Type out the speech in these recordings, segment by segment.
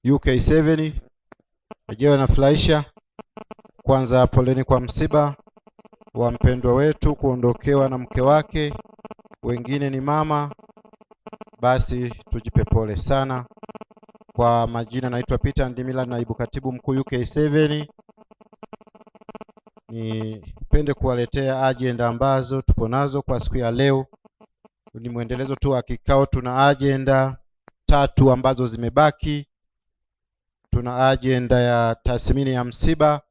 UK7 ajayo nafurahisha. Kwanza poleni kwa msiba wa mpendwa wetu kuondokewa na mke wake, wengine ni mama, basi tujipe pole sana. Kwa majina naitwa Peter Ndimila, naibu katibu mkuu UK7. Nipende kuwaletea agenda ambazo tupo nazo kwa siku ya leo. Ni mwendelezo tu wa kikao. Tuna agenda 3 ambazo zimebaki. Tuna agenda ya tathmini ya msiba,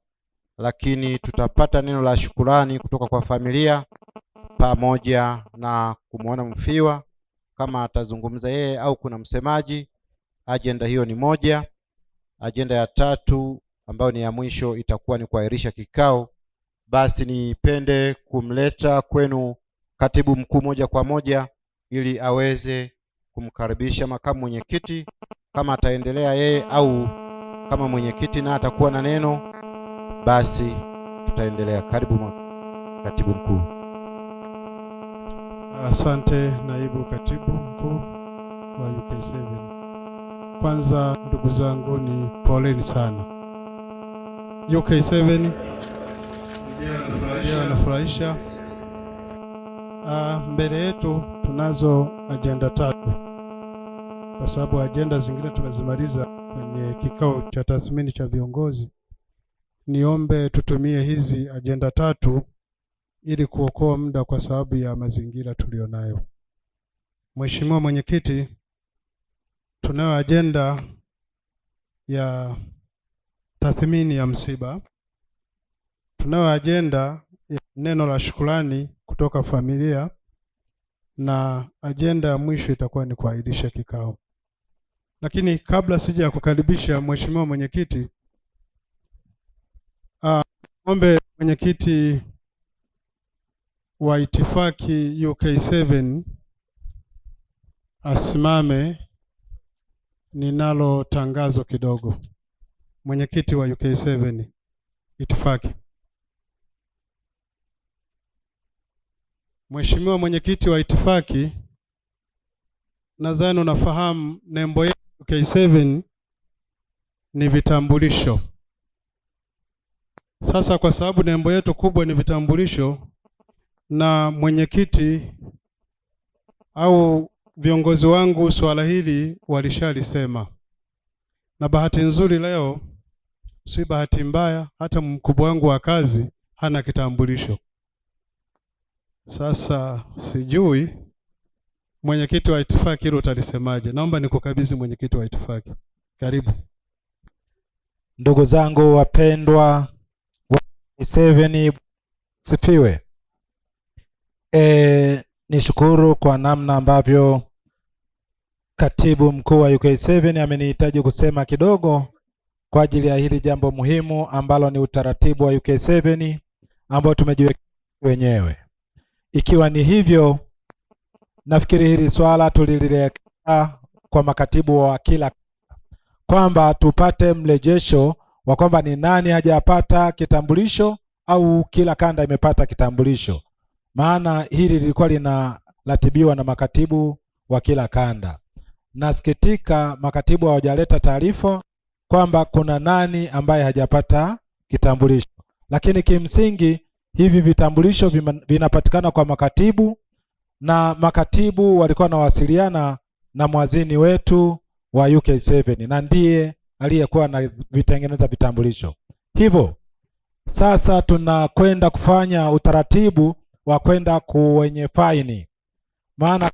lakini tutapata neno la shukrani kutoka kwa familia pamoja na kumuona mfiwa kama atazungumza yeye au kuna msemaji. Agenda hiyo ni moja. Agenda ya 3 ambayo ni ya mwisho itakuwa ni kuahirisha kikao. Basi nipende kumleta kwenu katibu mkuu moja kwa moja ili aweze kumkaribisha makamu mwenyekiti kama ataendelea yeye, au kama mwenyekiti na atakuwa na neno basi tutaendelea. Karibu katibu mkuu. Asante naibu katibu mkuu wa UK7. Kwanza ndugu zangu, ni poleni sana. UK7 ndio anafurahisha. Mbele yetu tunazo agenda 3, kwa sababu agenda zingine tunazimaliza kwenye kikao cha tathmini cha viongozi. Niombe tutumie hizi agenda 3 ili kuokoa muda kwa sababu ya mazingira tulionayo. Mheshimiwa Mwenyekiti, tunayo agenda ya tathmini ya msiba, tunayo agenda ya neno la shukrani kutoka familia, na agenda ya mwisho itakuwa ni kuahirisha kikao. Lakini kabla sija kukaribisha Mheshimiwa Mwenyekiti, ombe mwenyekiti wa itifaki UK7 asimame. Ninalo tangazo kidogo. Mwenyekiti wa UK7 itifaki. Mheshimiwa mwenyekiti wa itifaki, nadhani unafahamu nembo yetu UK7 ni vitambulisho. Sasa kwa sababu nembo yetu kubwa ni vitambulisho, na mwenyekiti au viongozi wangu swala hili walishalisema, na bahati nzuri leo, si bahati mbaya, hata mkubwa wangu wa kazi hana kitambulisho. Sasa sijui mwenyekiti wa itifaki hilo utalisemaje? Naomba nikukabidhi mwenyekiti wa itifaki. Karibu. Ndugu zangu wapendwa wa UK7, sifiwe. Nishukuru kwa namna ambavyo katibu mkuu wa UK7 amenihitaji kusema kidogo kwa ajili ya hili jambo muhimu ambalo ni utaratibu wa UK7 ambao tumejiweka wenyewe. Ikiwa ni hivyo, nafikiri hili swala tulilileka kwa makatibu wa kila kwamba tupate mrejesho wa kwamba ni nani hajapata kitambulisho au kila kanda imepata kitambulisho. Maana hili lilikuwa linaratibiwa na makatibu wa kila kanda. Nasikitika makatibu hawajaleta taarifa kwamba kuna nani ambaye hajapata kitambulisho. Lakini kimsingi hivi vitambulisho vinapatikana kwa makatibu, na makatibu walikuwa nawasiliana na mwazini wetu wa UK7 na ndiye aliyekuwa na vitengeneza vitambulisho. Hivyo sasa tunakwenda kufanya utaratibu wa kwenda kwenye faini, maana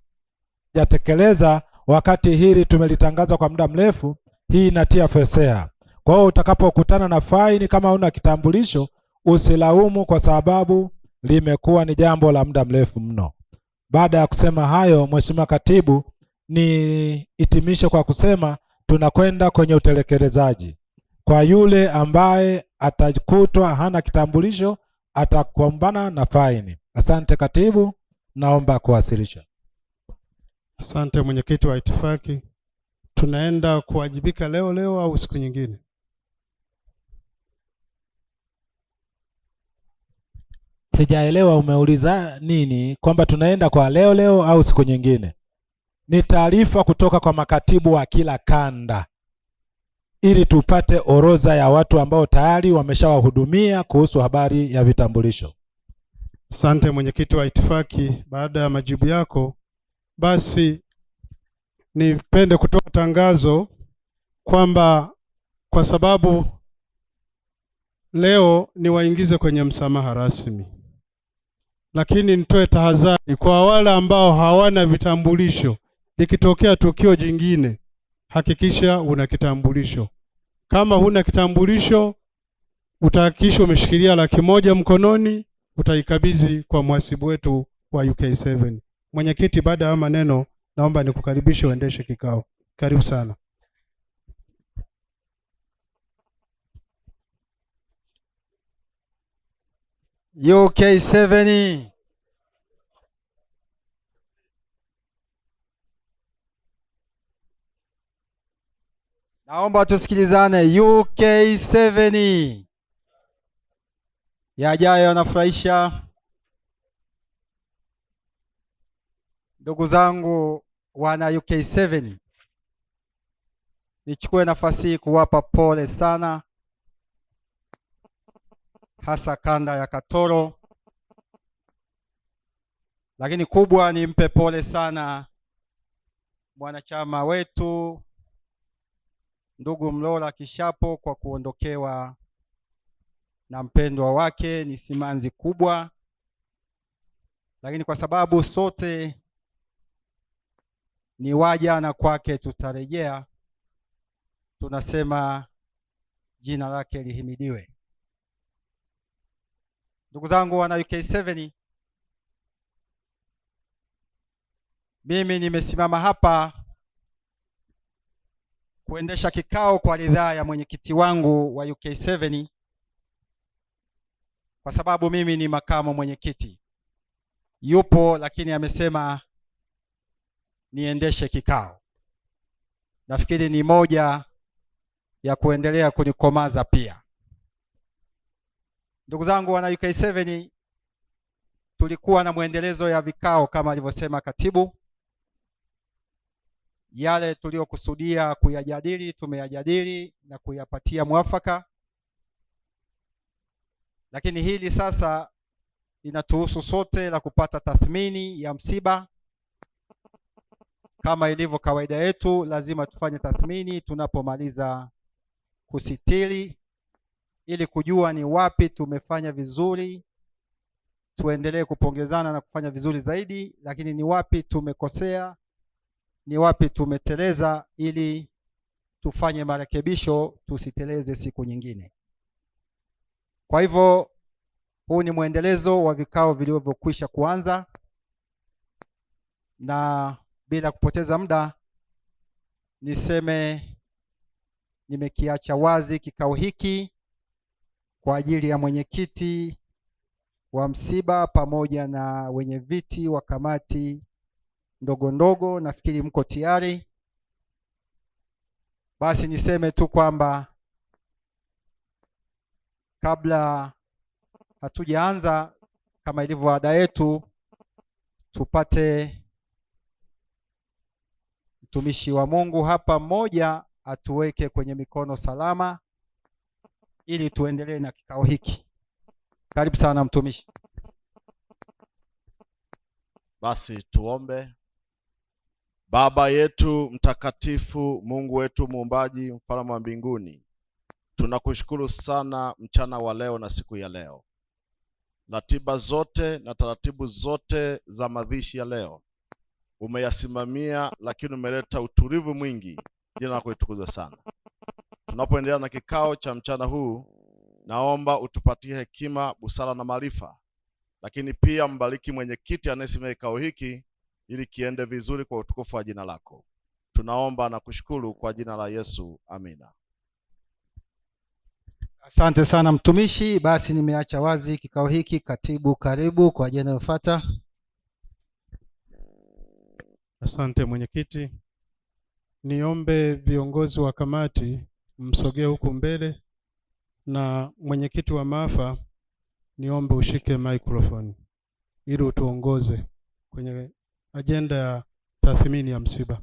hajatekeleza wakati hili tumelitangaza kwa muda mrefu. Hii inatia fedheha. Kwa hiyo utakapokutana na faini kama una kitambulisho usilaumu, kwa sababu limekuwa ni jambo la muda mrefu mno. Baada ya kusema hayo, Mheshimiwa Katibu, ni hitimishe kwa kusema tunakwenda kwenye utekelezaji. Kwa yule ambaye atakutwa hana kitambulisho atakumbana na faini. Asante Katibu, naomba kuwasilisha. Asante mwenyekiti wa itifaki. Tunaenda kuwajibika leo au siku nyingine? Sijaelewa umeuliza nini, kwamba tunaenda kwa leo au siku nyingine? Ni taarifa kutoka kwa makatibu wa kila kanda. ili tupate orodha ya watu ambao tayari wameshawahudumia kuhusu habari ya vitambulisho. Asante mwenyekiti wa itifaki, baada ya majibu yako basi nipende kutoa tangazo kwamba kwa sababu leo niwaingize kwenye msamaha rasmi, lakini nitoe tahadhari kwa wale ambao hawana vitambulisho. Likitokea tukio jingine, hakikisha una kitambulisho. Kama huna kitambulisho, utahakikisha umeshikilia 100,000 mkononi, utaikabidhi kwa mhasibu wetu wa UK7. Mwenyekiti, baada ya maneno naomba nikukaribishe uendeshe kikao. Karibu sana. UK7. Naomba tusikilizane. UK7. Yajayo yanafurahisha. Ndugu zangu wana UK7, nichukue nafasi hii kuwapa pole sana, hasa kanda ya Katoro, lakini kubwa nimpe pole sana mwanachama wetu ndugu Mlola Kishapo kwa kuondokewa na mpendwa wake. Ni simanzi kubwa, lakini kwa sababu sote ni waja na kwake tutarejea, tunasema jina lake lihimidiwe. Ndugu zangu wana UK7, mimi nimesimama hapa kuendesha kikao kwa ridhaa ya mwenyekiti wangu wa UK7, kwa sababu mimi ni makamu mwenyekiti. Yupo lakini amesema niendeshe kikao. Nafikiri ni moja ya kuendelea kunikomaza pia. Ndugu zangu wana UK7, tulikuwa na mwendelezo ya vikao kama alivyosema katibu. Yale tuliokusudia kuyajadili tumeyajadili na kuyapatia mwafaka, lakini hili sasa linatuhusu sote la kupata tathmini ya msiba. Kama ilivyo kawaida yetu, lazima tufanye tathmini tunapomaliza kusitiri, ili kujua ni wapi tumefanya vizuri, tuendelee kupongezana na kufanya vizuri zaidi, lakini ni wapi tumekosea, ni wapi tumeteleza, ili tufanye marekebisho, tusiteleze siku nyingine. Kwa hivyo huu ni mwendelezo wa vikao vilivyokwisha kuanza, na bila kupoteza muda niseme nimekiacha wazi kikao hiki kwa ajili ya mwenyekiti wa msiba pamoja na wenye viti wa kamati ndogo ndogo. Nafikiri mko tayari. Basi niseme tu kwamba kabla hatujaanza, kama ilivyo ada yetu, tupate mtumishi wa Mungu hapa mmoja atuweke kwenye mikono salama ili tuendelee na kikao hiki. Karibu sana mtumishi. Basi tuombe. Baba yetu mtakatifu, Mungu wetu muumbaji, mfalme wa mbinguni, tunakushukuru sana mchana wa leo na siku ya leo. Ratiba zote na taratibu zote za mazishi ya leo umeyasimamia, lakini umeleta utulivu mwingi. Jina lako litukuzwe sana. Tunapoendelea na kikao cha mchana huu, naomba utupatie hekima, busara na maarifa, lakini pia mbariki mwenyekiti anayesimamia kikao hiki ili kiende vizuri kwa utukufu wa jina lako. Tunaomba na kushukuru kwa jina la Yesu, amina. Asante sana mtumishi. Basi nimeacha wazi kikao hiki. Katibu, karibu kwa ajenda inayofuata. Asante mwenyekiti. Niombe viongozi wa kamati msogee huku mbele, na mwenyekiti wa maafa niombe ushike microphone ili utuongoze kwenye ajenda ya tathmini ya msiba.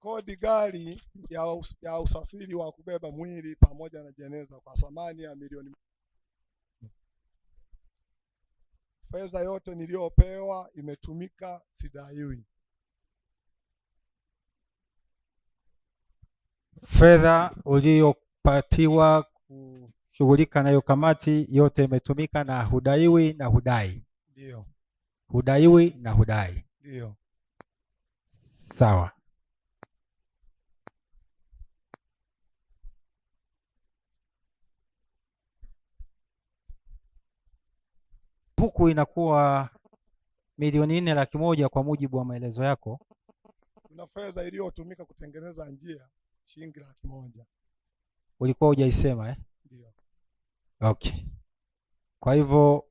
kodi gari ya usafiri wa kubeba mwili pamoja na jeneza kwa thamani ya milioni. Fedha yote niliyopewa imetumika, sidaiwi. Fedha uliyopatiwa kushughulika nayo kamati yote imetumika na hudaiwi na hudai. Ndio. Hudaiwi na hudai. Ndio. Sawa. Huku inakuwa milioni 4,100,000 kwa mujibu wa maelezo yako. Kuna fedha iliyotumika kutengeneza njia shilingi 100,000. Ulikuwa hujaisema eh? Ndio. Okay. Kwa hivyo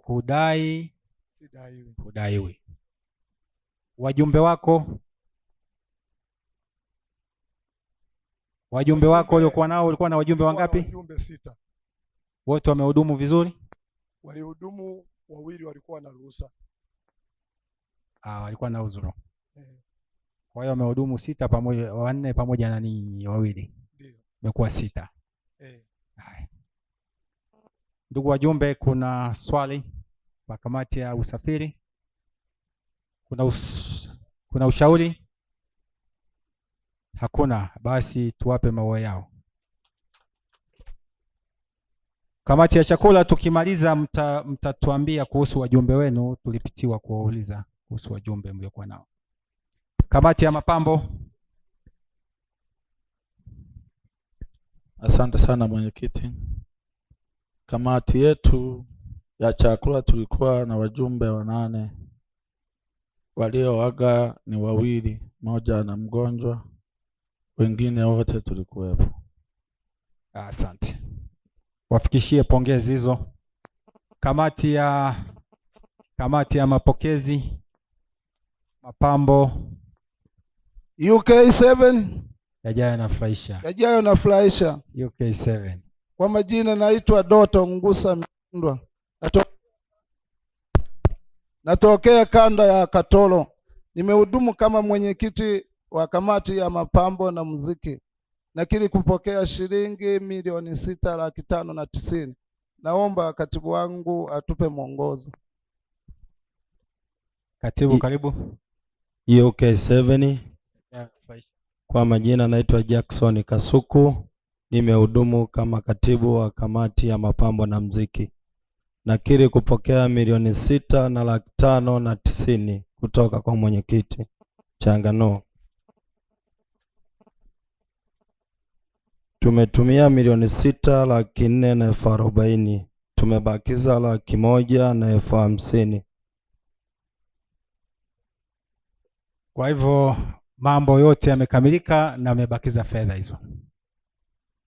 hudai, sidaiwi. Hudaiwi. Wajumbe wako waliokuwa nao, ulikuwa na wajumbe wangapi? Wajumbe 6. Wote wamehudumu vizuri? Walihudumu, 2 walikuwa na ruhusa. Walikuwa na uzuru. Kwa hiyo wamehudumu 6 pamoja 4 pamoja na ni 2. Ndio. Imekuwa 6. Haya. Ndugu wajumbe, kuna swali kwa kamati ya usafiri? Kuna ushauri? Hakuna. Basi tuwape maua yao. Kamati ya chakula, tukimaliza mtatuambia kuhusu wajumbe wenu. Tulipitiwa kuwauliza kuhusu wajumbe mliokuwa nao. Kamati ya mapambo. Asante sana mwenyekiti. Kamati yetu ya chakula tulikuwa na wajumbe 8. Walioaga ni 2, mmoja na mgonjwa, wengine wote tulikuwepo. Asante. Wafikishie pongezi hizo. Kamati ya mapokezi, mapambo. UK7 yajayo nafurahisha. Yajayo nafurahisha. UK7. Kwa majina naitwa Doto Ngusa Mndwa. Natokea kanda ya Katoro. Nimehudumu kama mwenyekiti wa kamati ya mapambo na muziki. Nakiri kupokea shilingi milioni 6,590,000. Naomba katibu wangu atupe mwongozo. Katibu, karibu. UK7. Kwa majina naitwa Jackson Kasuku. Nimehudumu kama katibu wa kamati ya mapambo na muziki. Nakiri kupokea milioni 6,590,000 kutoka kwa mwenyekiti. Changanuo. Tumetumia milioni 6,440,000. Tumebakiza 1,150,000. Kwa hivyo mambo yote yamekamilika na amebakiza fedha hizo.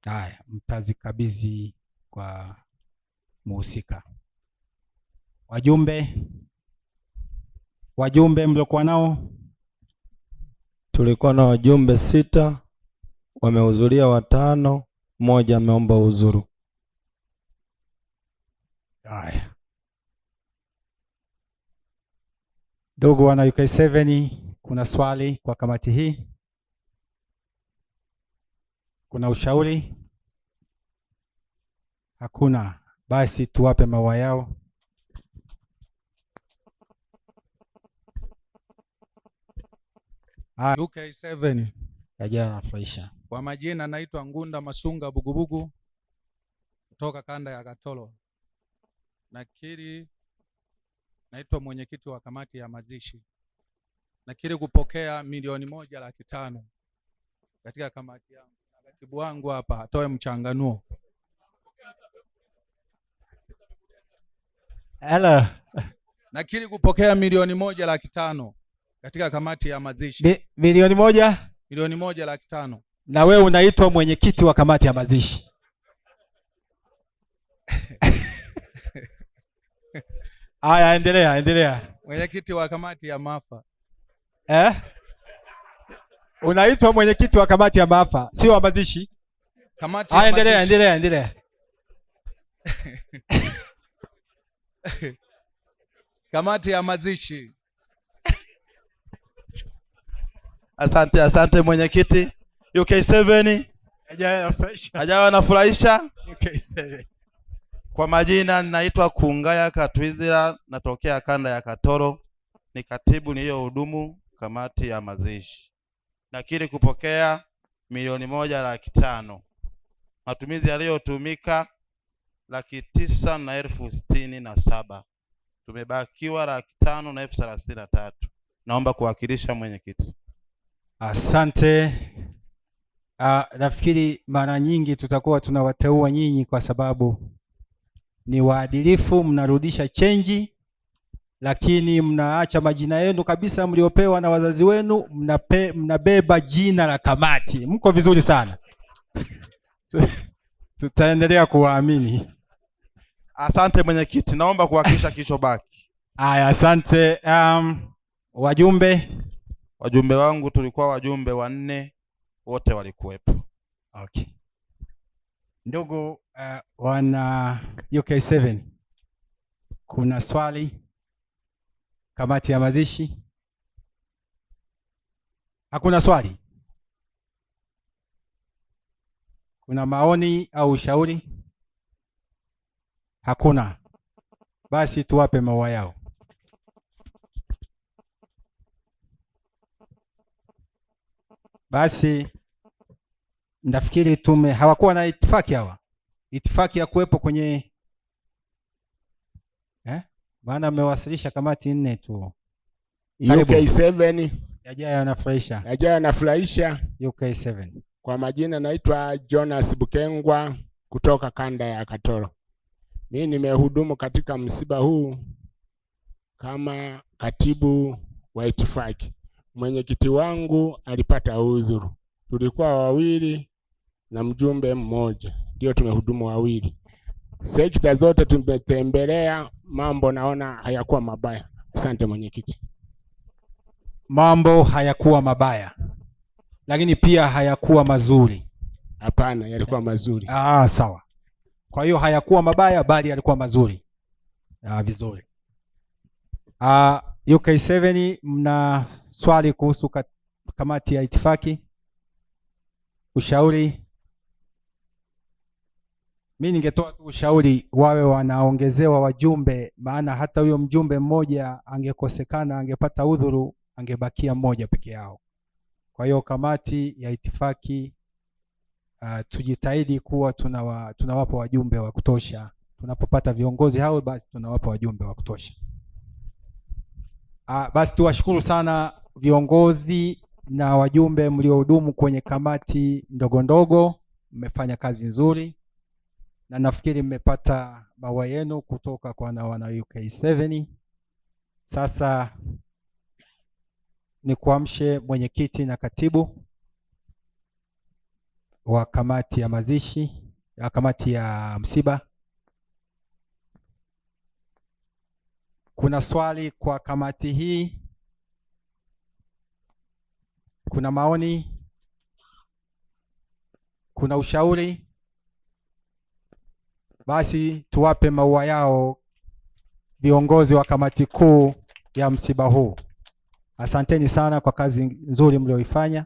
Haya, mtazikabidhi kwa muhusika. Wajumbe mliokuwa nao? Tulikuwa na wajumbe 6, wamehudhuria 5, mmoja ameomba uzuru. Haya. Ndugu wana UK7, kuna swali kwa kamati hii? Kuna ushauri? Hakuna. Basi tuwape maua yao. UK7. Yajayo nafurahisha. Kwa majina naitwa Ngunda Masunga Bugubugu kutoka kanda ya Katoro. Nakiri naitwa mwenyekiti wa kamati ya mazishi. Nakiri kupokea milioni 1,500,000 katika kamati yangu. Katibu wangu hapa atoe mchanganuo. Hello. Nakiri kupokea milioni 1,500,000 katika kamati ya mazishi. Milioni 1? Milioni 1,500,000. Na wewe unaitwa mwenyekiti wa kamati ya mazishi. Haya, endelea. Mwenyekiti wa kamati ya maafa. Unaitwa mwenyekiti wa kamati ya maafa, sio wa mazishi. Kamati ya mazishi. Endelea. Kamati ya mazishi. Asante mwenyekiti. UK7 hajawa anafurahisha. UK7. Kwa majina ninaitwa Kungaya Katwizira, natokea kanda ya Katoro, ni katibu niliyohudumu kamati ya mazishi. Nakiri kupokea 1,500,000. Matumizi yaliyotumika 9,967,000. Tumebakiwa 5,033,000. Naomba kuwakilisha mwenyekiti. Asante. Nafikiri mara nyingi tutakuwa tunawateua nyinyi kwa sababu ni waadilifu, mnarudisha chenji, lakini mnaacha majina yenu kabisa mliopewa na wazazi wenu, mnabeba jina la kamati. Mko vizuri sana. Tutaendelea kuwaamini. Asante mwenyekiti, naomba kuwakilisha kilichobaki. Aya, asante. Wajumbe wangu tulikuwa wajumbe 4, wote walikuwepo. Okay. Ndugu wana UK7, kuna swali kamati ya mazishi? Hakuna swali? Kuna maoni au ushauri? Hakuna. Basi tuwape maua yao. Basi nafikiri hawakuwa na itifaki hawa. Itifaki ya kuwepo kwenye maana amewasilisha kamati 4 tu. UK7 yajayo yanafurahisha. UK7. Kwa majina naitwa Jonas Bukengwa kutoka kanda ya Katoro. Mimi nimehudumu katika msiba huu kama katibu wa itifaki. Mwenyekiti wangu alipata udhuru. Tulikuwa 2 na mjumbe mmoja. Ndio tumehudumu 2. Sekta zote tumetembelea, mambo naona hayakuwa mabaya. Asante mwenyekiti. Mambo hayakuwa mabaya, lakini pia hayakuwa mazuri. Hapana, yalikuwa mazuri. Sawa. Kwa hiyo hayakuwa mabaya bali yalikuwa mazuri. Vizuri. UK7, mna swali kuhusu kamati ya itifaki? Ushauri? Mimi ningetoa tu ushauri wawe wanaongezewa wajumbe, maana hata huyo mjumbe mmoja angekosekana, angepata udhuru, angebakia mmoja peke yao. Kwa hiyo kamati ya itifaki tujitahidi kuwa tunawapa wajumbe wa kutosha. Tunapopata viongozi hao basi tunawapa wajumbe wa kutosha. Basi tuwashukuru sana viongozi na wajumbe mliohudumu kwenye kamati ndogo ndogo. Mmefanya kazi nzuri na nafikiri mmepata maua yenu kutoka kwa wana UK7. Sasa ni kuamshe mwenyekiti na katibu wa kamati ya mazishi, kamati ya msiba. Kuna swali kwa kamati hii? Kuna maoni? Kuna ushauri? Basi tuwape maua yao viongozi wa kamati kuu ya msiba huu. Asanteni sana kwa kazi nzuri mlioifanya,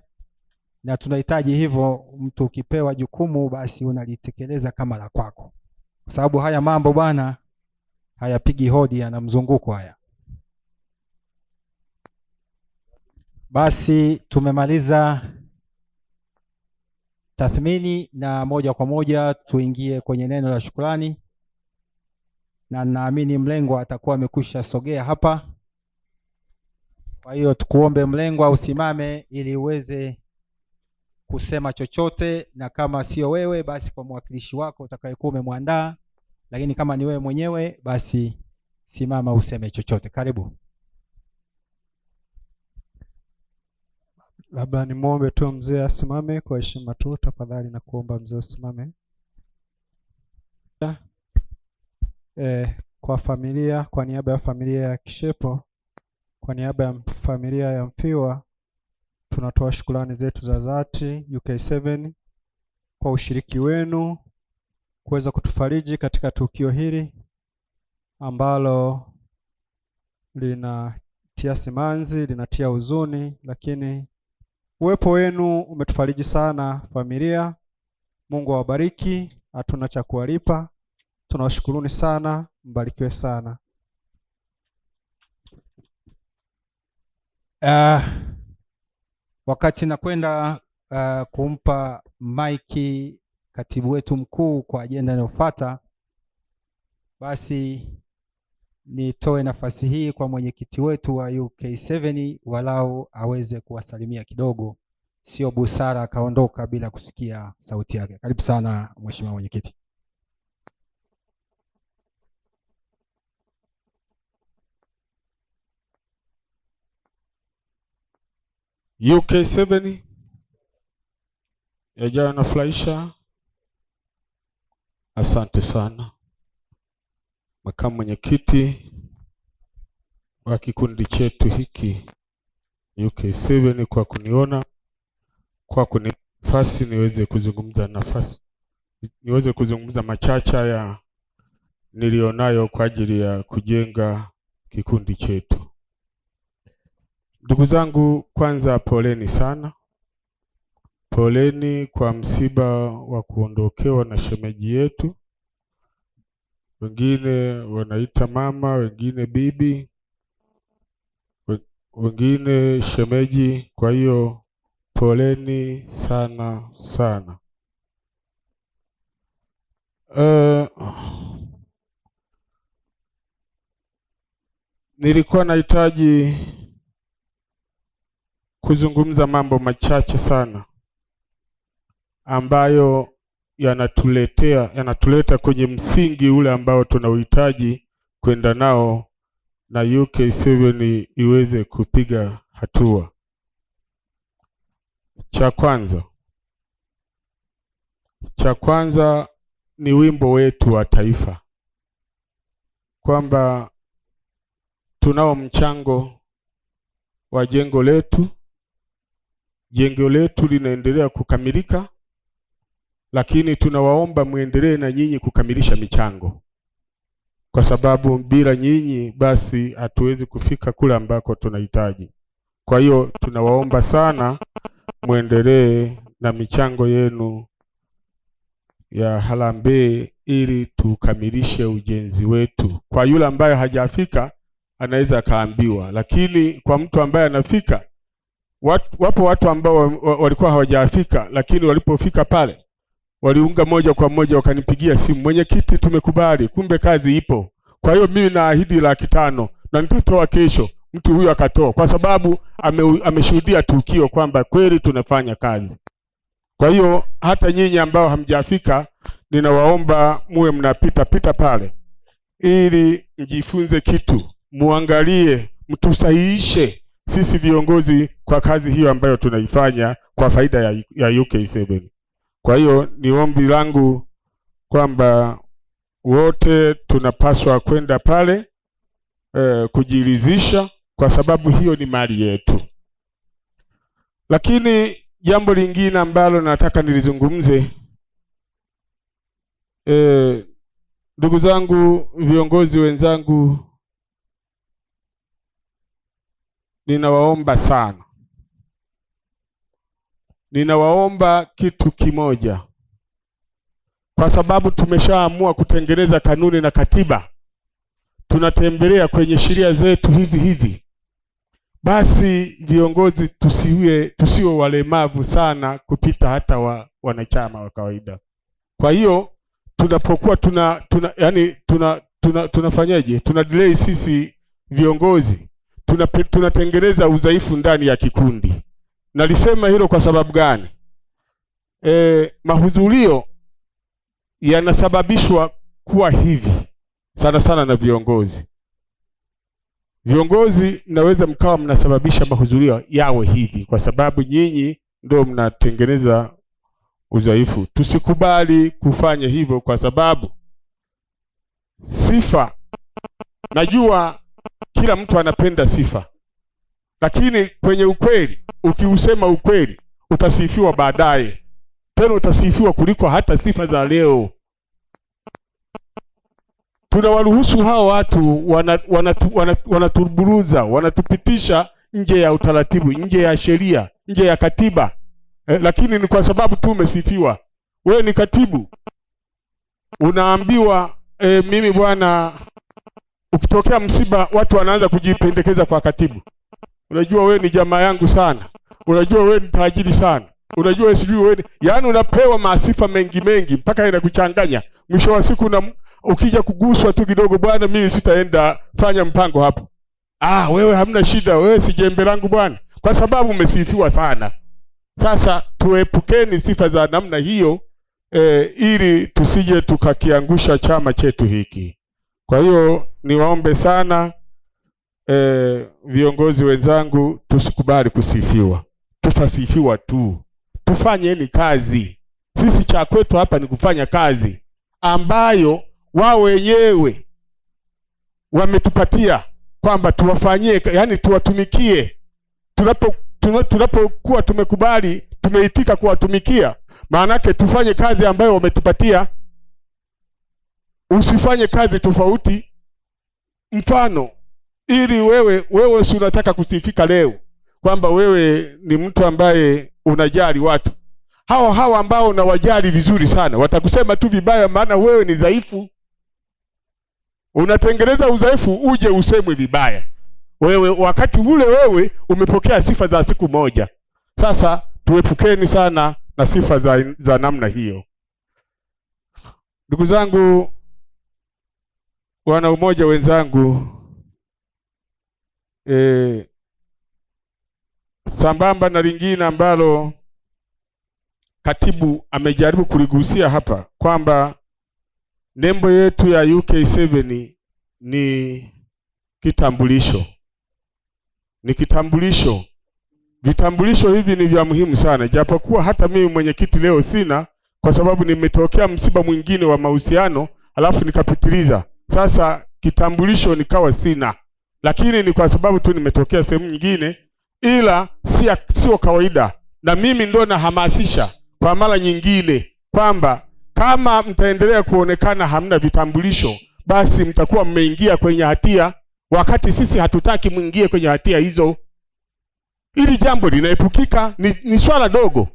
na tunahitaji hivyo, mtu ukipewa jukumu basi unalitekeleza kama la kwako, kwa sababu haya mambo bwana hayapigi hodi, yana mzunguko haya. Basi tumemaliza tathmini na moja kwa moja tuingie kwenye neno la shukrani, na naamini mlengwa atakuwa amekwisha sogea hapa. Kwa hiyo tukuombe mlengwa usimame ili uweze kusema chochote, na kama sio wewe basi kwa mwakilishi wako utakayekuwa umemwandaa, lakini kama ni wewe mwenyewe basi simama useme chochote. Karibu. Labda nimuombe tu mzee asimame kwa heshima tu tafadhali, na kuomba mzee usimame. Kwa familia, kwa niaba ya familia ya Kishepo, kwa niaba ya familia ya mfiwa, tunatoa shukrani zetu za dhati UK7 kwa ushiriki wenu kuweza kutufariji katika tukio hili ambalo linatia simanzi, linatia huzuni, lakini Uwepo wenu umetufariji sana familia. Mungu awabariki, hatuna cha kuwalipa. Tunawashukuruni sana, mbarikiwe sana. Wakati nakwenda kumpa maiki katibu wetu mkuu kwa ajenda inayofuata, basi nitoe nafasi hii kwa mwenyekiti wetu wa UK7 walau aweze kuwasalimia kidogo. Sio busara akaondoka bila kusikia sauti yake. Karibu sana mheshimiwa mwenyekiti. UK7 yajayo yanafurahisha. Asante sana makamu mwenyekiti wa kikundi chetu hiki UK7 kwa kuniona, kwa kunipa nafasi niweze kuzungumza machache ya nilionayo kwa ajili ya kujenga kikundi chetu. Ndugu zangu, kwanza poleni sana. Poleni kwa msiba wa kuondokewa na shemeji yetu. Wengine wanaita mama, wengine bibi, wengine shemeji. Kwa hiyo poleni sana sana. Nilikuwa nahitaji kuzungumza mambo machache sana ambayo yanatuleta kwenye msingi ule ambao tunauhitaji kwenda nao na UK7 iweze kupiga hatua. Cha kwanza ni wimbo wetu wa taifa, kwamba tunao mchango wa jengo letu. Jengo letu linaendelea kukamilika, lakini tunawaomba muendelee na nyinyi kukamilisha michango, kwa sababu bila nyinyi basi hatuwezi kufika kule ambako tunahitaji. Kwa hiyo tunawaomba sana muendelee na michango yenu ya harambee ili tukamilishe ujenzi wetu. Kwa yule ambaye hajafika anaweza akaambiwa, lakini kwa mtu ambaye anafika, wapo watu ambao walikuwa hawajafika, lakini walipofika pale waliunga moja kwa moja, wakanipigia simu, mwenyekiti, tumekubali, kumbe kazi ipo. Kwa hiyo mimi naahidi 500,000 na nitatoa kesho. Mtu huyo akatoa kwa sababu ameshuhudia tukio kwamba kweli tunafanya kazi. Kwa hiyo hata nyinyi ambao hamjafika, ninawaomba muwe mnapita pale ili mjifunze kitu, muangalie, mtusahihishe sisi viongozi kwa kazi hiyo ambayo tunaifanya kwa faida ya UK7. Kwa hiyo ni ombi langu kwamba wote tunapaswa kwenda pale kujiridhisha, kwa sababu hiyo ni mali yetu. Lakini jambo lingine ambalo nataka nilizungumze, ndugu zangu, viongozi wenzangu, ninawaomba sana, ninawaomba kitu kimoja, kwa sababu tumeshaamua kutengeneza kanuni na katiba, tunatembelea kwenye sheria zetu hizi. Basi viongozi tusiwe walemavu sana kupita hata wanachama wa kawaida. Kwa hiyo tunapokuwa tunafanyaje? Tuna delay sisi viongozi, tunatengeneza udhaifu ndani ya kikundi. Nalisema hilo kwa sababu gani? Mahudhurio yanasababishwa kuwa hivi sana sana na viongozi. Viongozi mnaweza mkawa mnasababisha mahudhurio yawe hivi kwa sababu nyinyi ndio mnatengeneza udhaifu. Tusikubali kufanya hivyo, kwa sababu sifa, najua kila mtu anapenda sifa, lakini kwenye ukweli, ukiusema ukweli utasifiwa baadaye, tena utasifiwa kuliko hata sifa za leo. Tunawaruhusu hao watu wanatuburuza, wanatupitisha nje ya utaratibu, nje ya sheria, nje ya katiba lakini ni kwa sababu tu umesifiwa. Wewe ni katibu, unaambiwa mimi bwana, ukitokea msiba watu wanaanza kujipendekeza kwa katibu. Unajua wewe ni jamaa yangu sana, unajua wewe ni tajiri sana, unajua wewe sijui wewe, yaani unapewa maasifa mengi mengi mpaka inakuchanganya. Mwisho wa siku ukija kuguswa tu kidogo, bwana mimi sitaenda, fanya mpango hapo. Wewe hamna shida, wewe si jembe langu bwana, kwa sababu umesifiwa sana. Sasa tuepukeni sifa za namna hiyo ili tusije tukakiangusha chama chetu hiki. Kwa hiyo niwaombe sana viongozi wenzangu, tusikubali kusifiwa. Tutasifiwa tu, tufanyeni kazi. Sisi cha kwetu hapa ni kufanya kazi ambayo wao wenyewe wametupatia kwamba tuwafanyie, yani tuwatumikie. Tunapokuwa tumekubali, tumeitika kuwatumikia, maana yake tufanye kazi ambayo wametupatia. Usifanye kazi tofauti. Mfano, ili wewe si unataka kusifika leo kwamba wewe ni mtu ambaye unajali watu. Hawa ambao unawajali vizuri sana watakusema tu vibaya, maana wewe ni dhaifu. Unatengeneza udhaifu uje usemwe vibaya wewe, wakati ule wewe umepokea sifa za siku moja. Sasa tuepukeni sana na sifa za namna hiyo. Ndugu zangu, wana umoja wenzangu, sambamba na lingine ambalo katibu amejaribu kuligusia hapa kwamba nembo yetu ya UK7 ni kitambulisho. Ni kitambulisho. Vitambulisho hivi ni vya muhimu sana, japokuwa hata mimi mwenyekiti leo sina, kwa sababu nimetokea msiba mwingine wa mahusiano alafu nikapitiliza. Sasa kitambulisho nikawa sina, lakini ni kwa sababu tu nimetokea sehemu nyingine, ila sio kawaida. Na mimi ndo nahamasisha kwa mara nyingine kwamba kama mtaendelea kuonekana hamna vitambulisho, basi mtakuwa mmeingia kwenye hatia, wakati sisi hatutaki mwingie kwenye hatia hizo. Ili jambo linaepukika, ni swala dogo.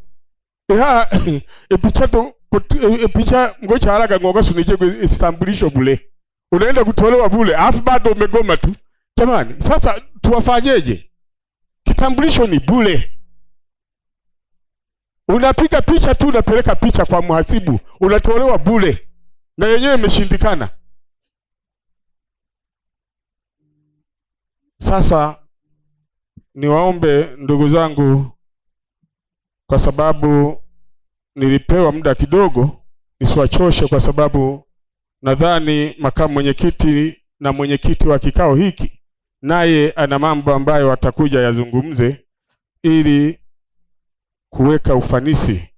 Picha ngocha haraka ngoga sunije kitambulisho bule. Unaenda kutolewa bule, afu bado umegoma tu. Jamani, sasa tuwafanyeje? Kitambulisho ni bule. Unapiga picha tu, unapeleka picha kwa mhasibu, unatolewa bule, na yenyewe imeshindikana. Sasa niwaombe ndugu zangu, kwa sababu nilipewa muda kidogo, nisiwachoshe, kwa sababu nadhani makamu mwenyekiti na mwenyekiti wa kikao hiki naye ana mambo ambayo atakuja yazungumze ili kuweka ufanisi,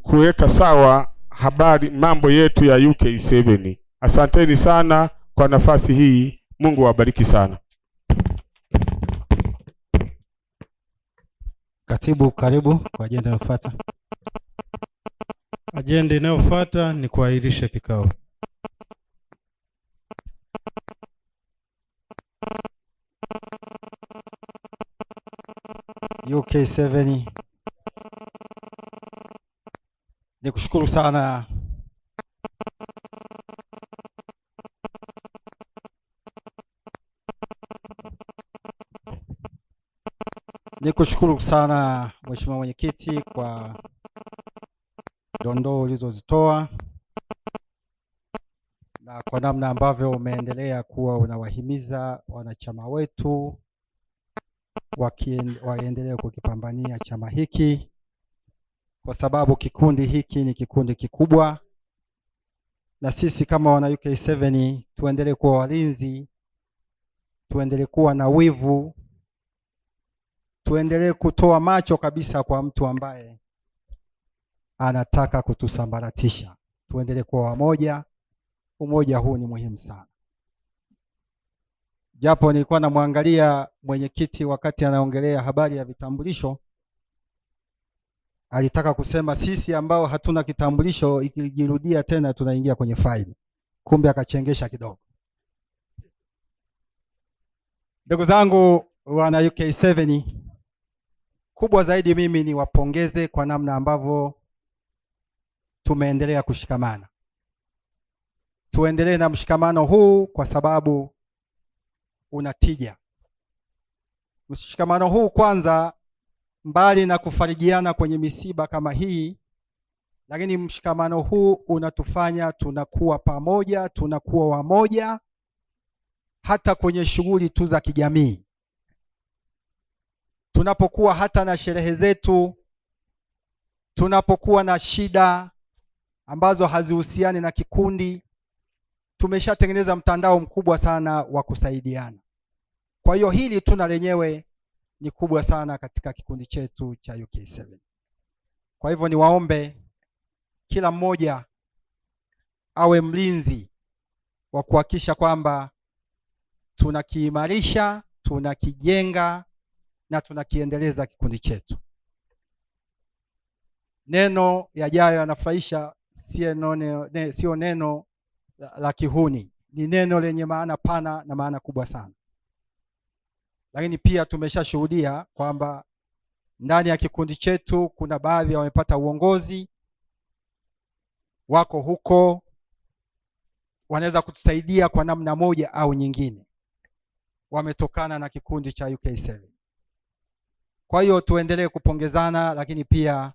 kuweka sawa habari mambo yetu ya UK7. Asanteni sana kwa nafasi hii. Mungu awabariki sana. Katibu, karibu kwa ajenda inayofuata. Ajenda inayofuata ni kuahirisha kikao. UK7, nikushukuru sana Mheshimiwa Mwenyekiti kwa dondoo ulizozitoa na kwa namna ambavyo umeendelea kuwa unawahimiza wanachama wetu waendelee kukipambania chama hiki, kwa sababu kikundi hiki ni kikundi kikubwa, na sisi kama wana UK7 tuendelee kuwa walinzi, tuendelee kuwa na wivu, tuendelee kutoa macho kabisa kwa mtu ambaye anataka kutusambaratisha. Tuendelee kuwa wamoja. Umoja huu ni muhimu sana. Japo nilikuwa namwangalia mwenyekiti wakati anaongelea habari ya vitambulisho, alitaka kusema sisi ambao hatuna kitambulisho ikijirudia tena tunaingia kwenye faini. Kumbe akachengesha kidogo. Ndugu zangu wana UK7, kubwa zaidi mimi niwapongeze kwa namna ambavyo tumeendelea kushikamana. Tuendelee na mshikamano huu kwa sababu una tija. Mshikamano huu kwanza, mbali na kufarijiana kwenye misiba kama hii, lakini mshikamano huu unatufanya tunakuwa pamoja, tunakuwa wamoja hata kwenye shughuli tu za kijamii. Tunapokuwa hata na sherehe zetu, tunapokuwa na shida ambazo hazihusiani na kikundi, tumeshatengeneza mtandao mkubwa sana wa kusaidiana. Kwa hiyo hili tuna lenyewe ni kubwa sana katika kikundi chetu cha UK7. Kwa hivyo niwaombe kila mmoja awe mlinzi wa kuhakikisha kwamba tunakiimarisha, tunakijenga na tunakiendeleza kikundi chetu. Neno yajayo yanafurahisha, sio neno la kihuni, ni neno lenye maana pana na maana kubwa sana. Lakini pia tumeshashuhudia kwamba ndani ya kikundi chetu kuna baadhi wamepata uongozi, wako huko, wanaweza kutusaidia kwa namna moja au nyingine, wametokana na kikundi cha UK7. Kwa hiyo tuendelee kupongezana, lakini pia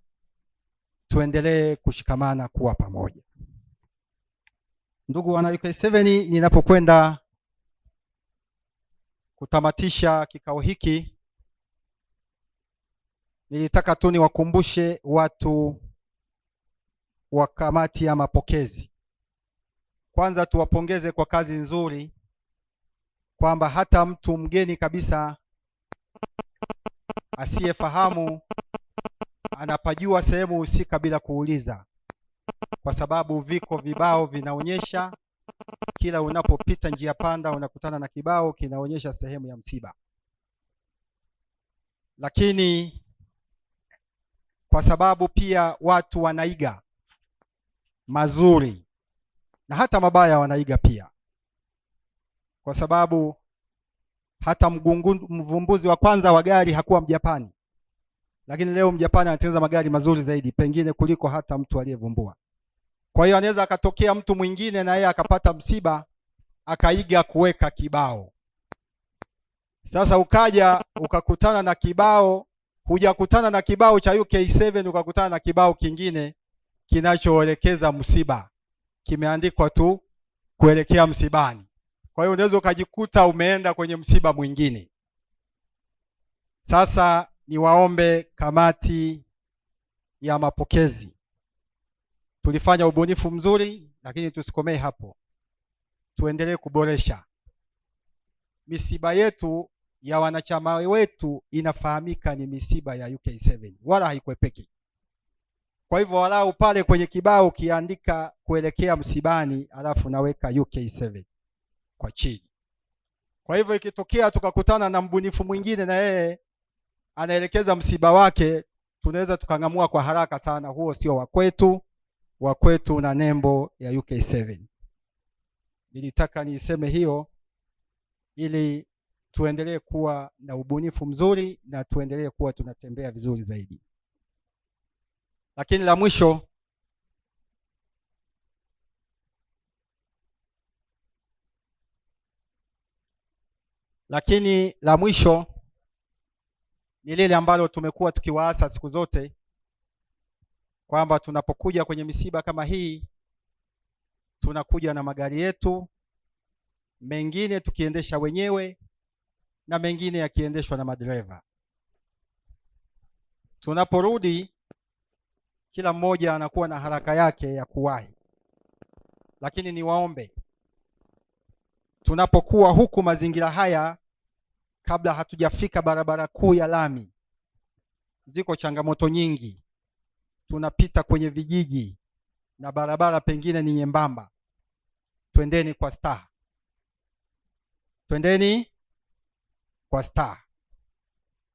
tuendelee kushikamana kuwa pamoja. Ndugu wana UK7, ninapokwenda kutamatisha kikao hiki, nilitaka tu niwakumbushe watu wa kamati ya mapokezi. Kwanza tuwapongeze kwa kazi nzuri, kwamba hata mtu mgeni kabisa asiyefahamu anapajua sehemu husika bila kuuliza, kwa sababu viko vibao vinaonyesha, kila unapopita njia panda unakutana na kibao kinaonyesha sehemu ya msiba. Lakini kwa sababu pia watu wanaiga mazuri na hata mabaya wanaiga pia, kwa sababu hata mvumbuzi wa kwanza wa gari hakuwa Mjapani, lakini leo Mjapani anatengeneza magari mazuri zaidi pengine kuliko hata mtu aliyevumbua. Kwa hiyo anaweza akatokea mtu mwingine na yeye akapata msiba akaiga kuweka kibao. Sasa ukaja ukakutana na kibao, hujakutana na kibao cha UK7, ukakutana na kibao kingine kinachoelekeza msiba, kimeandikwa tu kuelekea msibani. Kwa hiyo unaweza ukajikuta umeenda kwenye msiba mwingine. Sasa niwaombe kamati ya mapokezi, tulifanya ubunifu mzuri, lakini tusikomee hapo. Tuendelee kuboresha. Misiba yetu ya wanachama wetu inafahamika ni misiba ya UK7, wala haikwepeki. Kwa hivyo walau pale kwenye kibao kiandika kuelekea msibani, alafu naweka UK7 kwa chini. Kwa hivyo ikitokea tukakutana na mbunifu mwingine na yeye anaelekeza msiba wake, tunaweza tukang'amua kwa haraka sana, huo sio wa kwetu na nembo ya UK7. Nilitaka niseme hiyo ili tuendelee kuwa na ubunifu mzuri na tuendelee kuwa tunatembea vizuri zaidi. Lakini la mwisho ni lile ambalo tumekuwa tukiwaasa siku zote, kwamba tunapokuja kwenye misiba kama hii tunakuja na magari yetu, mengine tukiendesha wenyewe na mengine yakiendeshwa na madereva. Tunaporudi kila mmoja anakuwa na haraka yake ya kuwahi. Lakini niwaombe, tunapokuwa huku mazingira haya, kabla hatujafika barabara kuu ya lami, ziko changamoto nyingi. Tunapita kwenye vijiji na barabara pengine ni nyembamba. Twendeni kwa staha. Twendeni kwa staha.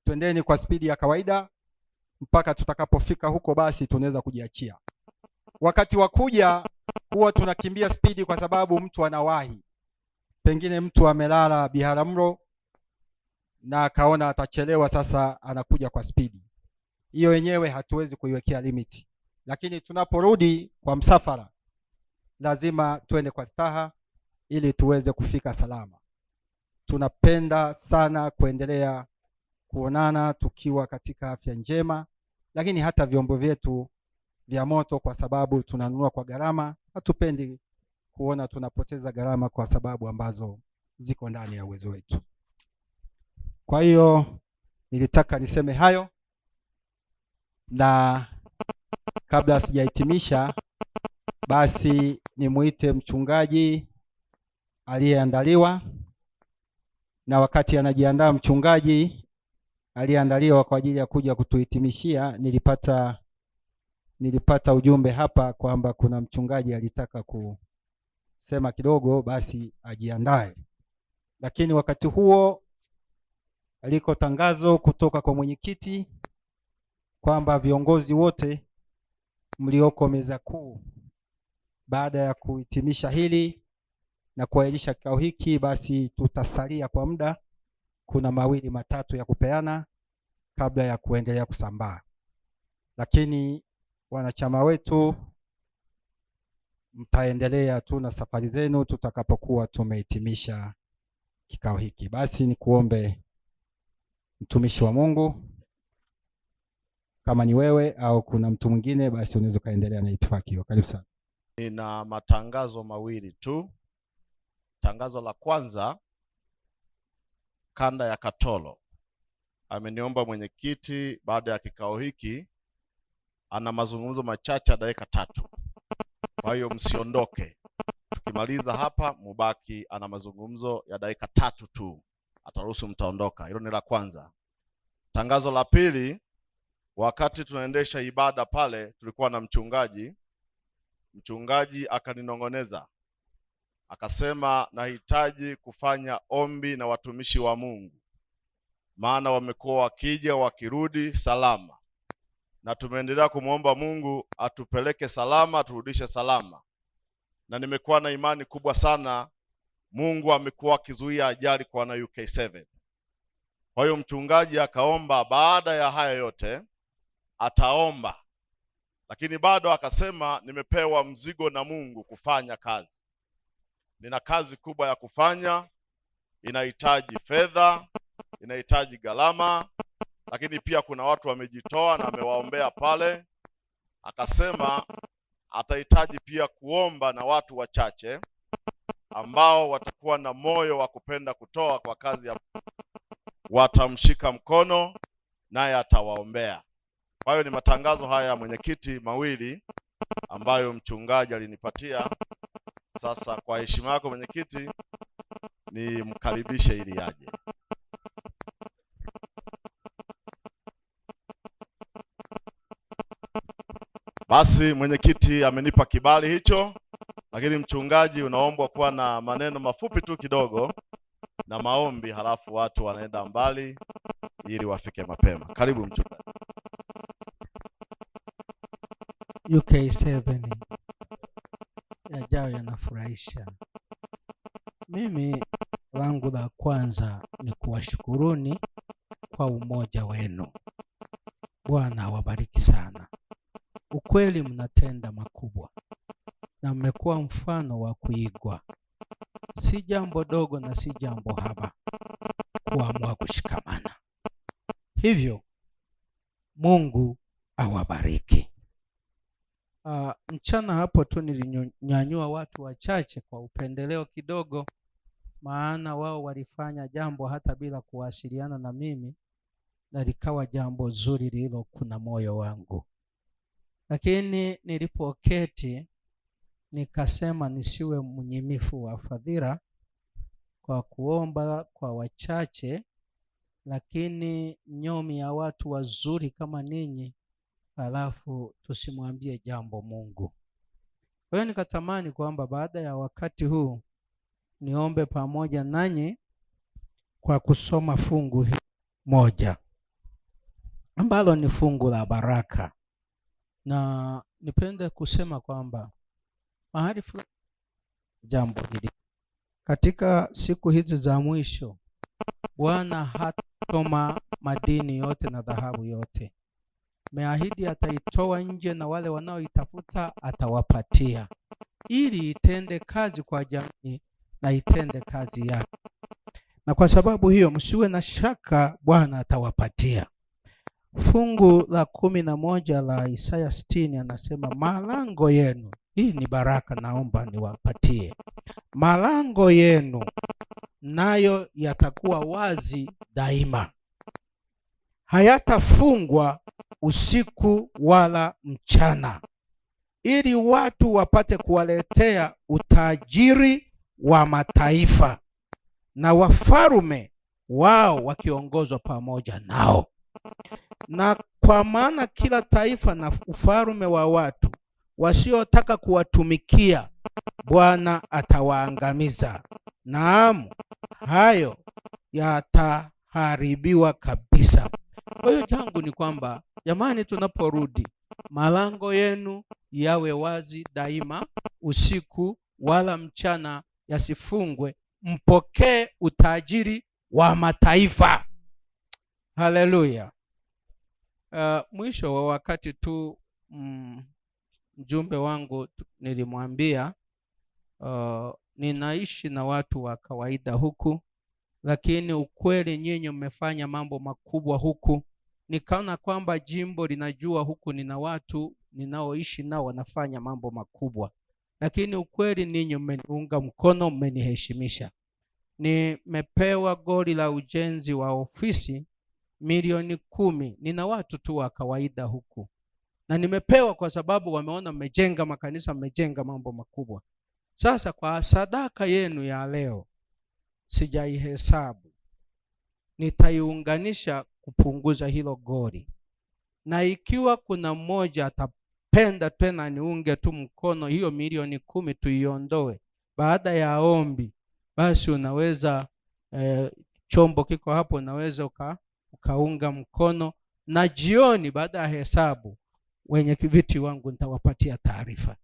Twendeni kwa spidi ya kawaida mpaka tutakapofika huko, basi tunaweza kujiachia. Wakati wa kuja huwa tunakimbia spidi kwa sababu mtu anawahi. Pengine mtu amelala Biharamulo na akaona atachelewa, sasa anakuja kwa spidi. hiyo yenyewe hatuwezi kuiwekea limiti, lakini tunaporudi kwa msafara lazima tuende kwa staha ili tuweze kufika salama. Tunapenda sana kuendelea kuonana tukiwa katika afya njema, lakini hata vyombo vyetu vya moto, kwa sababu tunanunua kwa gharama, hatupendi kuona tunapoteza gharama kwa sababu ambazo ziko ndani ya uwezo wetu. Kwa hiyo nilitaka niseme hayo, na kabla sijahitimisha, basi nimuite mchungaji aliyeandaliwa, na wakati anajiandaa mchungaji aliyeandaliwa kwa ajili ya kuja kutuhitimishia, nilipata ujumbe hapa kwamba kuna mchungaji alitaka kusema kidogo, basi ajiandae. Lakini wakati huo aliko tangazo kutoka kwa mwenyekiti kwamba viongozi wote mlioko meza kuu, baada ya kuhitimisha hili na kuahirisha kikao hiki, basi tutasalia kwa muda, kuna 2 matatu ya kupeana kabla ya kuendelea kusambaa. Lakini wanachama wetu mtaendelea tu na safari zenu tutakapokuwa tumehitimisha kikao hiki. Basi nikuombe mtumishi wa Mungu, kama ni wewe au kuna mtu mwingine, basi unaweza kaendelea na itifaki hiyo. Karibu sana. Nina matangazo mawili tu. Tangazo la kwanza, kanda ya Katoro ameniomba mwenyekiti, baada ya kikao hiki ana mazungumzo machache ya dakika 3. Kwa hiyo msiondoke, tukimaliza hapa mubaki, ana mazungumzo ya dakika 3 tu, ataruhusu mtaondoka. Hilo ni la kwanza. Tangazo la pili, wakati tunaendesha ibada pale tulikuwa na mchungaji akaninong'oneza, akasema nahitaji kufanya ombi na watumishi wa Mungu, maana wamekuwa wakija wakirudi salama, na tumeendelea kumwomba Mungu atupeleke salama, aturudishe salama, na nimekuwa na imani kubwa sana Mungu amekuwa akizuia ajali kwa wana UK7. Kwa hiyo mchungaji akaomba baada ya haya yote ataomba, lakini bado akasema nimepewa mzigo na Mungu kufanya kazi. Nina kazi kubwa ya kufanya, inahitaji fedha, inahitaji gharama, lakini pia kuna watu wamejitoa na amewaombea pale. Akasema atahitaji pia kuomba na watu wachache ambao watakuwa na moyo wa kupenda kutoa kwa kazi ya, watamshika mkono naye atawaombea. Kwa hiyo ni matangazo haya ya mwenyekiti mawili ambayo mchungaji alinipatia. Sasa kwa heshima yako mwenyekiti, ni mkaribishe ili aje. Basi mwenyekiti amenipa kibali hicho, lakini mchungaji unaombwa kuwa na maneno mafupi tu kidogo na maombi, halafu watu wanaenda mbali ili wafike mapema. Karibu mchungaji. UK7 yajayo yanafurahisha. Mimi langu la kwanza ni kuwashukuruni kwa umoja wenu. Bwana awabariki sana. Ukweli mnatenda makubwa na mmekuwa mfano wa kuigwa. Si jambo dogo na si jambo haba kuamua kushikamana. Hivyo Mungu awabariki. Mchana hapo tu nilinyanyua watu wachache kwa upendeleo kidogo, maana wao walifanya jambo hata bila kuwasiliana na mimi, na likawa jambo zuri lilo kuna moyo wangu. Lakini nilipoketi nikasema nisiwe mnyimifu wa fadhila kwa kuomba kwa wachache, lakini nyomi ya watu wazuri kama ninyi, halafu tusimwambie jambo Mungu. Kwa hiyo nikatamani kwamba baada ya wakati huu niombe pamoja nanyi kwa kusoma fungu moja ambalo ni fungu la baraka, na nipende kusema kwamba mahali fulani jambo hili katika siku hizi za mwisho, Bwana hatoma madini yote na dhahabu yote, Ameahidi ataitoa nje na wale wanaoitafuta atawapatia, ili itende kazi kwa jamii na itende kazi yake. Na kwa sababu hiyo msiwe na shaka, Bwana atawapatia. Fungu la 11 la Isaya 60 anasema malango yenu, hii ni baraka, naomba niwapatie. Malango yenu nayo yatakuwa wazi daima, hayatafungwa usiku wala mchana, ili watu wapate kuwaletea utajiri wa mataifa na wafalme wao wakiongozwa pamoja nao. Na kwa maana kila taifa na ufalme wa watu wasiotaka kuwatumikia Bwana atawaangamiza. Naam, hayo yataharibiwa kabisa. Kwa hiyo changu ni kwamba jamani, tunaporudi, malango yenu yawe wazi daima, usiku wala mchana yasifungwe, mpokee utajiri wa mataifa. Haleluya. Mwisho wa wakati tu mjumbe wangu nilimwambia ninaishi na watu wa kawaida huku, lakini ukweli nyinyi mmefanya mambo makubwa huku. Nikaona kwamba jimbo linajua huku nina watu ninaoishi nao wanafanya mambo makubwa, lakini ukweli ninyi mmeniunga mkono, mmeniheshimisha. Nimepewa goli la ujenzi wa ofisi milioni 10. Nina watu tu wa kawaida huku, na nimepewa kwa sababu wameona mmejenga makanisa, mmejenga mambo makubwa. Sasa kwa sadaka yenu ya leo, sijaihesabu, nitaiunganisha kupunguza hilo goli. Na ikiwa kuna mmoja atapenda tena niunge tu mkono, hiyo milioni 10 tuiondoe baada ya ombi, basi unaweza chombo kiko hapo, unaweza ukaunga mkono, na jioni baada ya hesabu wenye kiviti wangu nitawapatia taarifa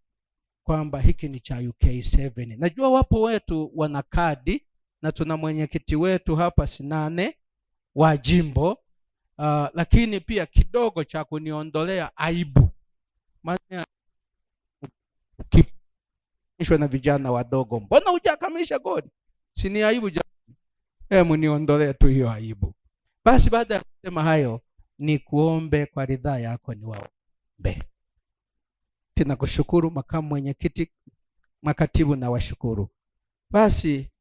kwamba hiki ni cha UK7. Najua wapo wetu wana kadi, na tuna mwenyekiti wetu hapa Sinane wa jimbo, lakini pia kidogo cha kuniondolea aibu, maana ukishwa na vijana wadogo, mbona hujakamilisha goli? Si ni aibu jamani? Mniondolee tu hiyo aibu. Basi baada ya kusema hayo, ni kuombe kwa ridhaa yako niwaombe. Tunakushukuru makamu mwenyekiti, makatibu na washukuru. Basi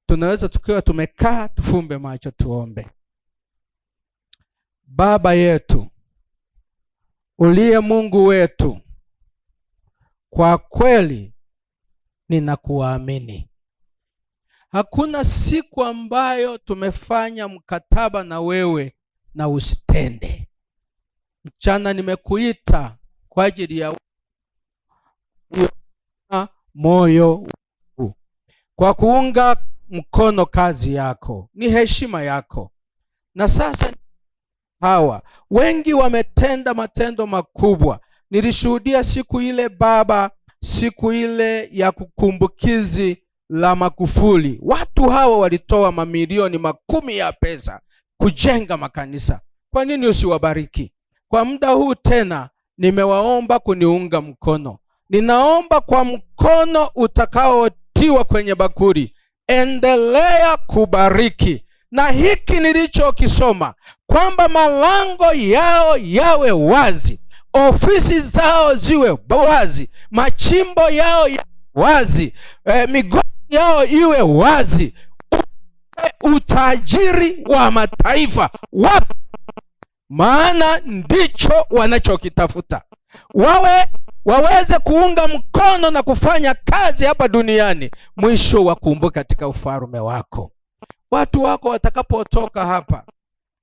tunaweza tukiwa tumekaa tufumbe macho tuombe. Baba yetu uliye Mungu wetu, kwa kweli ninakuamini. Hakuna siku ambayo tumefanya mkataba na wewe na usitende. Mchana nimekuita kwa ajili ya moyo kwa kuunga mkono kazi yako, ni heshima yako. Na sasa hawa wengi wametenda matendo makubwa. Nilishuhudia siku ile Baba, siku ile ya kukumbukizi la Magufuli, watu hawa walitoa mamilioni 10 ya pesa kujenga makanisa. Kwa nini usiwabariki? Kwa muda huu tena nimewaomba kuniunga mkono. Ninaomba kwa mkono utakaotiwa kwenye bakuli, endelea kubariki. Na hiki nilichokisoma kwamba malango yao yawe wazi, ofisi zao ziwe wazi, machimbo yao yawe wazi, migodi yao iwe wazi, utajiri wa mataifa wapi, maana ndicho wanachokitafuta. Waweze kuunga mkono na kufanya kazi hapa duniani, mwisho wakumbuke katika ufalme wako. Watu wako watakapotoka hapa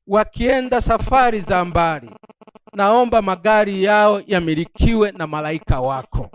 wakienda safari za mbali, naomba magari yao yamilikiwe na malaika wako.